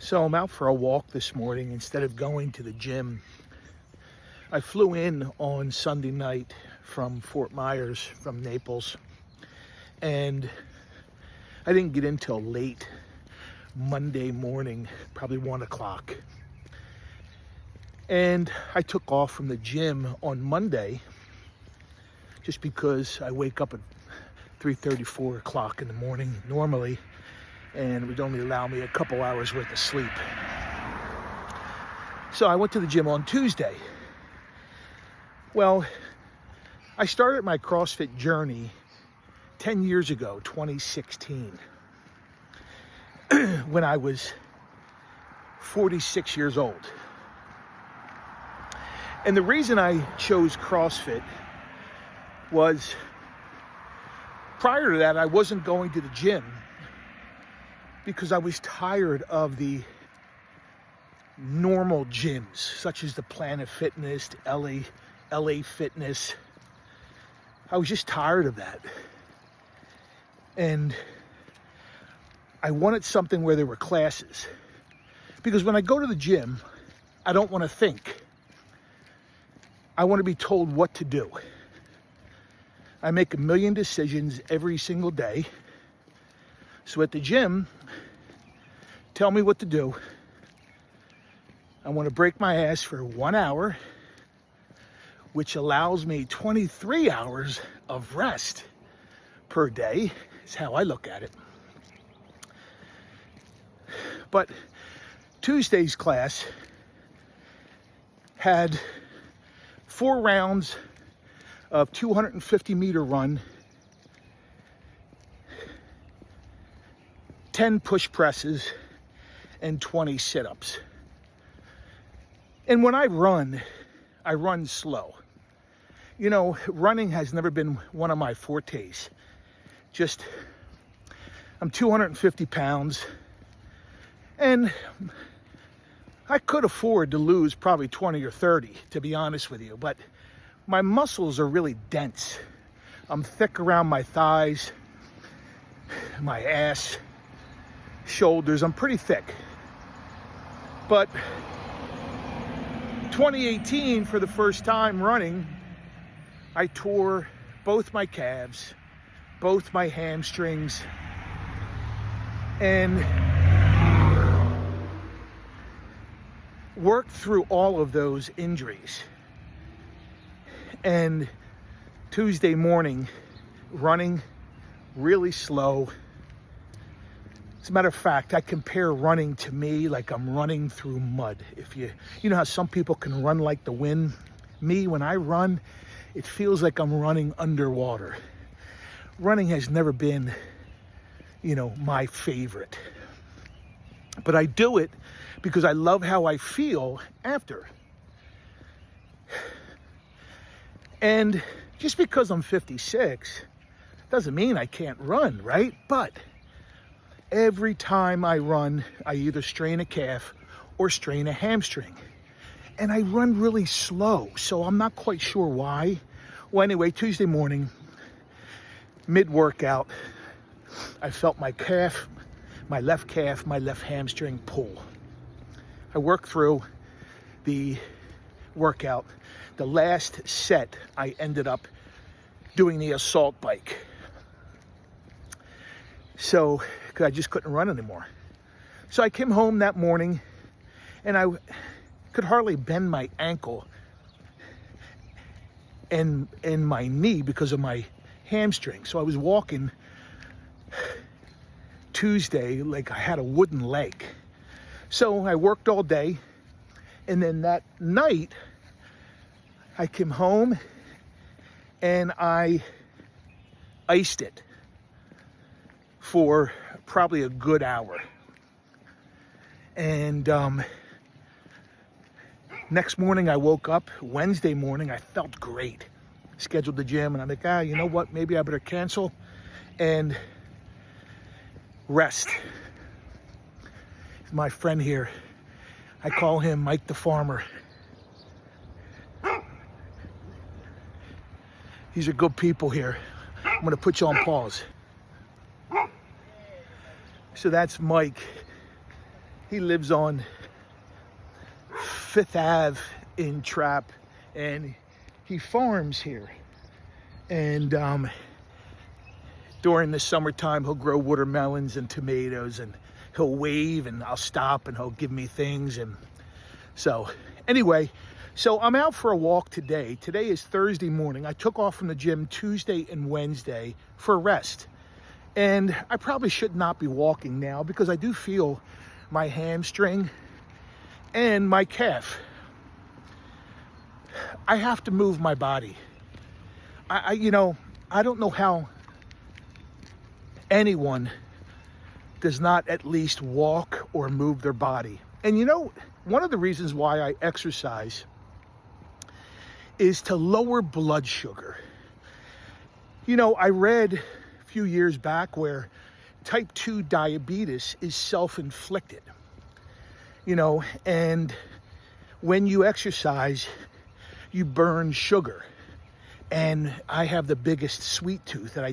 So I'm out for a walk this morning instead of going to the gym. I flew in on Sunday night from Fort Myers, from Naples, and I didn't get in till late Monday morning, probably 1 o'clock. And I took off from the gym on Monday just because I wake up at 3:30, 4 o'clock in the morning normally, and it would only allow me a couple hours worth of sleep. So I went to the gym on Tuesday. Well, I started my CrossFit journey 10 years ago, 2016, when I was 46 years old. And the reason I chose CrossFit was, prior to that, I wasn't going to the gym because I was tired of the normal gyms, such as the Planet Fitness, the LA Fitness. I was just tired of that. And I wanted something where there were classes. Because when I go to the gym, I don't want to think. I want to be told what to do. I make a million decisions every single day. So at the gym, tell me what to do. I want to break my ass for 1 hour, which allows me 23 hours of rest per day, is how I look at it. But Tuesday's class had 4 rounds of 250-meter run, 10 push presses, and 20 sit-ups. And when I run slow. You know, running has never been one of my fortes. I'm 250 pounds, and I could afford to lose probably 20 or 30, to be honest with you, but my muscles are really dense. I'm thick around my thighs, my ass, shoulders. I'm pretty thick. But 2018, for the first time running, I tore both my calves, both my hamstrings, and worked through all of those injuries. And Tuesday morning, running really slow. As a matter of fact, I compare running to me like I'm running through mud. If you know how some people can run like the wind? Me, when I run, it feels like I'm running underwater. Running has never been, my favorite. But I do it because I love how I feel after. And just because I'm 56 doesn't mean I can't run, right? But every time I run, I either strain a calf or strain a hamstring. And I run really slow, so I'm not quite sure why. Well, anyway, Tuesday morning, mid-workout, I felt my left calf, my left hamstring pull. I worked through the workout. The last set, I ended up doing the assault bike. So, because I just couldn't run anymore. So I came home that morning, and I could hardly bend my ankle and my knee because of my hamstring. So I was walking Tuesday like I had a wooden leg. So I worked all day, and then that night, I came home and I iced it for probably a good hour. And next morning I woke up, Wednesday morning, I felt great. Scheduled the gym, and I'm like, you know what? Maybe I better cancel and rest. My friend here, I call him Mike the Farmer. These are good people here. I'm going to put you on pause. So that's Mike. He lives on 5th Ave in Trapp, and he farms here. And during the summertime, he'll grow watermelons and tomatoes, and he'll wave, and I'll stop, and he'll give me things. And so anyway, so I'm out for a walk today. Today is Thursday morning. I took off from the gym Tuesday and Wednesday for rest. And I probably should not be walking now because I do feel my hamstring and my calf. I have to move my body. I don't know how anyone does not at least walk or move their body. And one of the reasons why I exercise is to lower blood sugar. I read a few years back where type 2 diabetes is self-inflicted. And when you exercise, you burn sugar. And I have the biggest sweet tooth that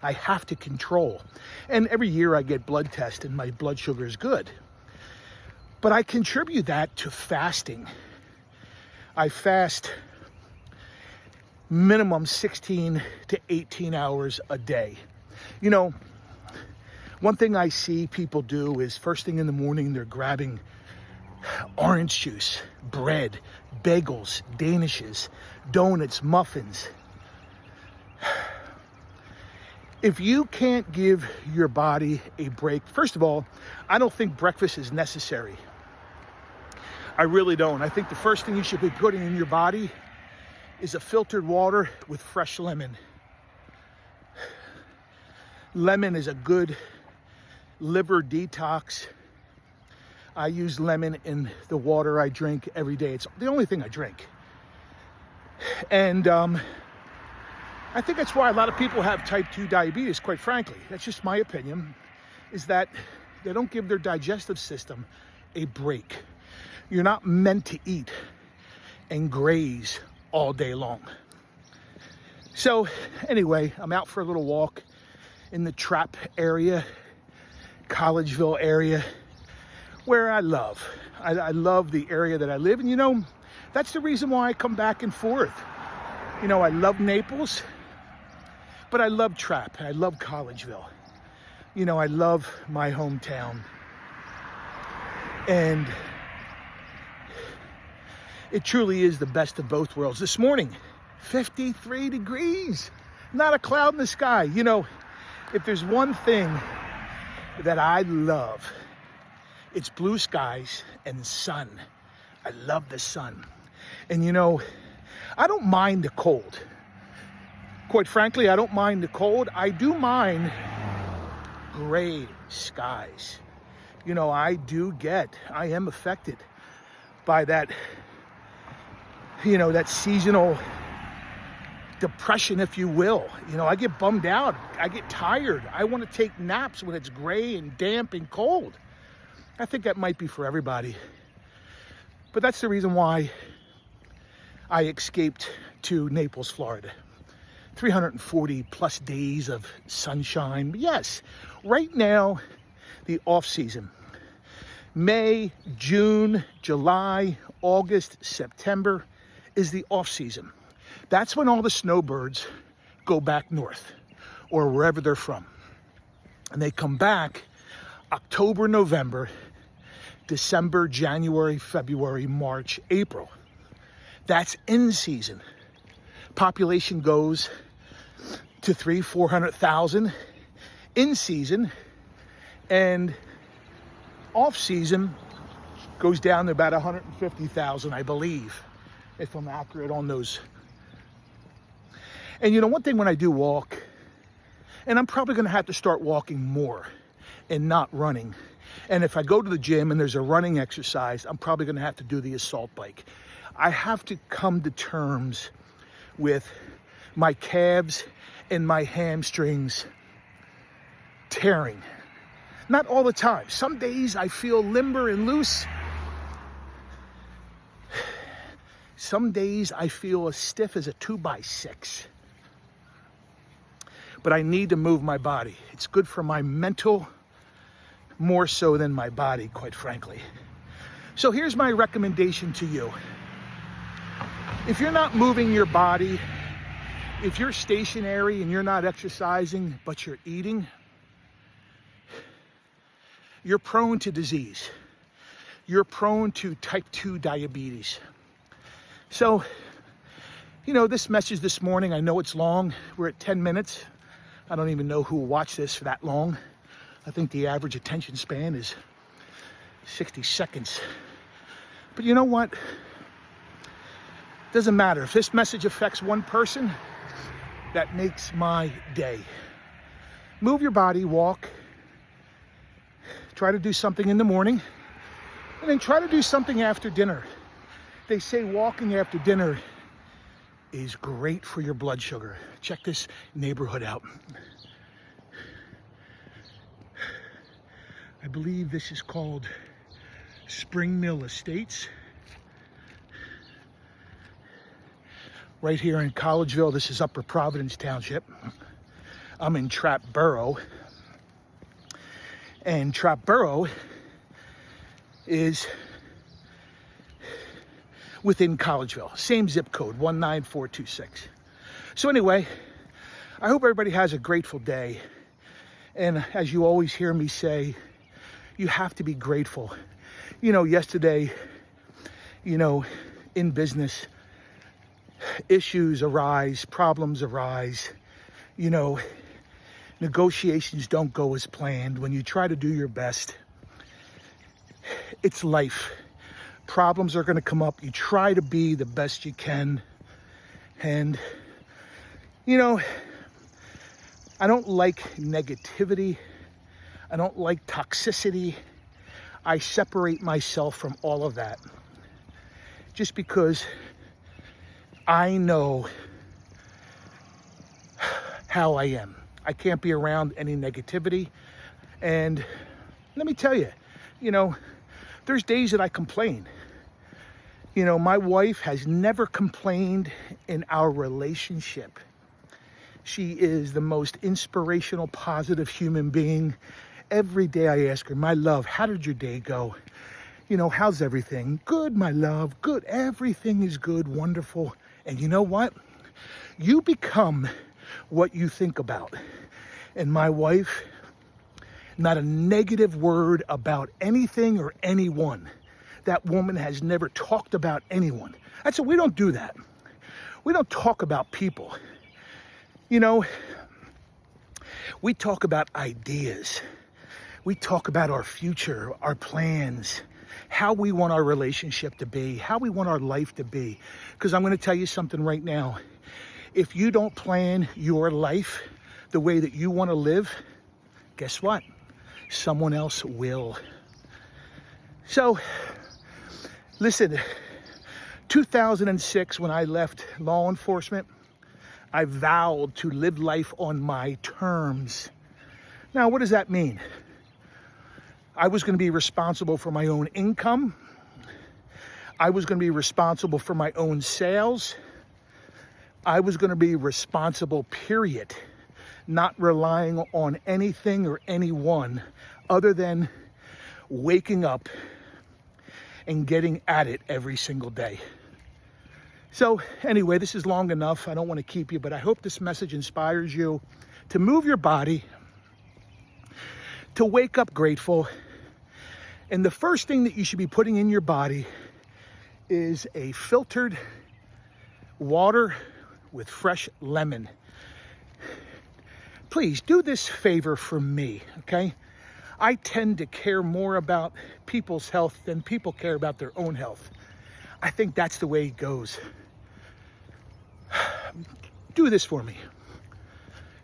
I have to control. And every year I get blood tests and my blood sugar is good. But I contribute that to fasting. I fast minimum 16 to 18 hours a day. One thing I see people do is first thing in the morning, they're grabbing orange juice, bread, bagels, danishes, donuts, muffins. If you can't give your body a break, first of all, I don't think breakfast is necessary. I really don't. I think the first thing you should be putting in your body is a filtered water with fresh lemon. Lemon is a good liver detox. I use lemon in the water I drink every day. It's the only thing I drink. And I think that's why a lot of people have type 2 diabetes, quite frankly. That's just my opinion, is that they don't give their digestive system a break. You're not meant to eat and graze all day long. So anyway, I'm out for a little walk in the Trapp area, Collegeville area, where I love. I love the area that I live in. That's the reason why I come back and forth. I love Naples, but I love Trapp. I love Collegeville. I love my hometown. And it truly is the best of both worlds. This morning, 53 degrees, not a cloud in the sky. If there's one thing that I love, it's blue skies and sun. I love the sun. And I don't mind the cold. Quite frankly, I don't mind the cold. I do mind gray skies. I am affected by that, that seasonal depression, if you will. I get bummed out. I get tired. I want to take naps when it's gray and damp and cold. I think that might be for everybody. But that's the reason why I escaped to Naples, Florida. 340 plus days of sunshine. But yes, right now, the off season. May, June, July, August, September is the off season. That's when all the snowbirds go back north or wherever they're from. And they come back October, November, December, January, February, March, April. That's in season. Population goes to 300,000-400,000 in season, and off season goes down to about 150,000, I believe, if I'm accurate on those. And one thing when I do walk, and I'm probably going to have to start walking more and not running. And if I go to the gym and there's a running exercise, I'm probably going to have to do the assault bike. I have to come to terms with my calves and my hamstrings tearing. Not all the time. Some days I feel limber and loose. Some days I feel as stiff as a 2x6. But I need to move my body. It's good for my mental more so than my body, quite frankly. So here's my recommendation to you. If you're not moving your body, if you're stationary and you're not exercising, but you're eating, you're prone to disease. You're prone to type 2 diabetes. So, this message this morning, I know it's long. We're at 10 minutes. I don't even know who will watch this for that long. I think the average attention span is 60 seconds. But you know what? Doesn't matter. If this message affects one person, that makes my day. Move your body, walk. Try to do something in the morning, and then try to do something after dinner. They say walking after dinner is great for your blood sugar. Check this neighborhood out. I believe this is called Spring Mill Estates. Right here in Collegeville, this is Upper Providence Township. I'm in Trap Borough. And Trap Borough is within Collegeville. Same zip code, 19426. So anyway, I hope everybody has a grateful day. And as you always hear me say, you have to be grateful. Yesterday, in business, issues arise, problems arise, negotiations don't go as planned. When you try to do your best, it's life. Problems are going to come up. You try to be the best you can. And, I don't like negativity. I don't like toxicity. I separate myself from all of that. Just because I know how I am. I can't be around any negativity. And let me tell you, there's days that I complain. My wife has never complained in our relationship. She is the most inspirational, positive human being. Every day I ask her, my love, how did your day go? How's everything? Good, my love, good. Everything is good, wonderful. And you know what? You become what you think about. And my wife, not a negative word about anything or anyone. That woman has never talked about anyone. We don't do that. We don't talk about people. We talk about ideas. We talk about our future, our plans, how we want our relationship to be, how we want our life to be. Because I'm going to tell you something right now. If you don't plan your life the way that you want to live, guess what? Someone else will. So, listen, 2006, when I left law enforcement, I vowed to live life on my terms. Now, what does that mean? I was going to be responsible for my own income. I was going to be responsible for my own sales. I was going to be responsible, period. Not relying on anything or anyone other than waking up and getting at it every single day. So anyway, this is long enough. I don't want to keep you, but I hope this message inspires you to move your body, to wake up grateful. And the first thing that you should be putting in your body is a filtered water with fresh lemon. Please do this favor for me, okay? I tend to care more about people's health than people care about their own health. I think that's the way it goes. Do this for me.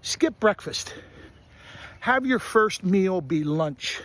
Skip breakfast. Have your first meal be lunch.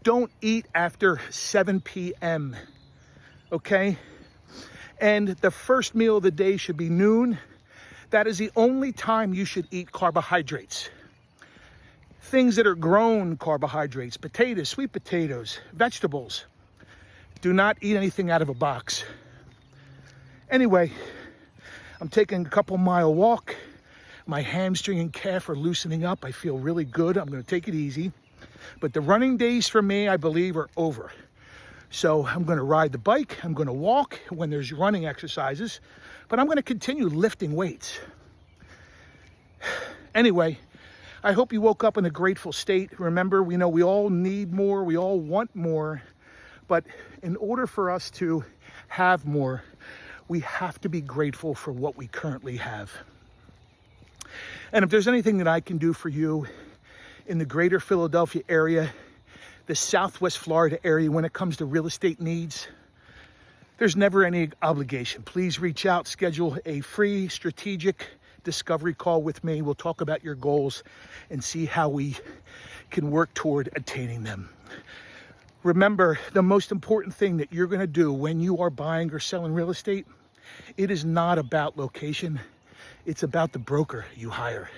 Don't eat after 7 p.m., okay? And the first meal of the day should be noon. That is the only time you should eat carbohydrates. Things that are grown carbohydrates, potatoes, sweet potatoes, vegetables. Do not eat anything out of a box. Anyway, I'm taking a couple-mile walk. My hamstring and calf are loosening up. I feel really good. I'm going to take it easy. But the running days for me, I believe, are over. So I'm going to ride the bike. I'm going to walk when there's running exercises. But I'm going to continue lifting weights. Anyway, I hope you woke up in a grateful state. Remember, we know we all need more. We all want more. But in order for us to have more, we have to be grateful for what we currently have. And if there's anything that I can do for you in the greater Philadelphia area, the Southwest Florida area, when it comes to real estate needs, there's never any obligation. Please reach out, schedule a free strategic discovery call with me. We'll talk about your goals and see how we can work toward attaining them. Remember, the most important thing that you're going to do when you are buying or selling real estate, it is not about location. It's about the broker you hire.